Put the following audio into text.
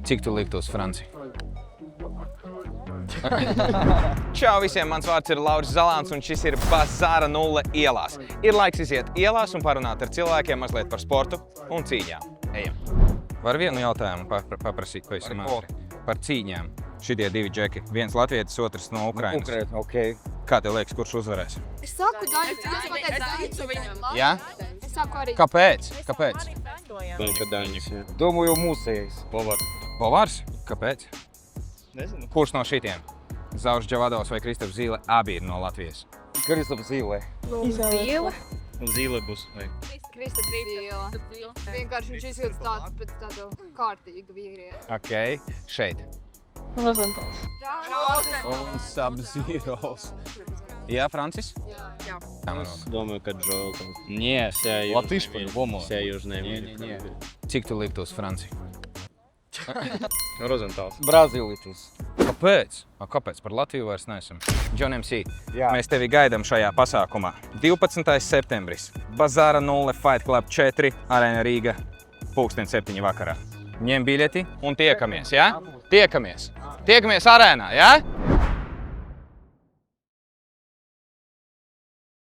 Cik tu liktu uz Franciju? Čau visiem, mans vārds ir Lauris Zalāns un šis ir Bazāra 0 ielās. Ir laiks iziet ielās un parunāt ar cilvēkiem mazliet par sportu un cīņām. Ejam. Var vienu jautājumu paprasīt, ko esam ātri? Par cīņām. Šitie divi džeki. Viens latvietis, otrs no Ukrainas. Okay. Kā tev liekas, kurš uzvarēs? Es saku, Daņs, jūs pateicat viņam. Jā? Es saku arī. Kāpēc? Kāpēc? Думаю, mūsējais. Bovārs? Kāpēc? Nezinu. Kurš no šitiem? Zauris Džavadovs vai Kristaps Zīle abi ir no Latvijas. Kristaps Zīle. Zīle? Zīle būs. Kristaps Zīle. Vienkārši viņš izjūtas tāds pēc tādu kārtīgu vīrieti. Ok, šeit. Rozentāls. Un Sub-Zeros. Jā, Francis? Jā. Думаю, ka Джоэл. Не, вся южная. Латыш по-любому. Вся Южная Америка. Не. Cik tu liktu uz Franciju? Rozentāls. Brazīlītis. Kāpēc? Kāpēc? Par Latviju vairs neesam. John MC, Jā. mēs tevi gaidām šajā pasākumā. 12. septembris. Bazāra 0 Fight Club 4, Arēna Rīga, 7:00 vakarā. Ņem biļeti un tiekamies, jā? Tiekamies arēnā, jā?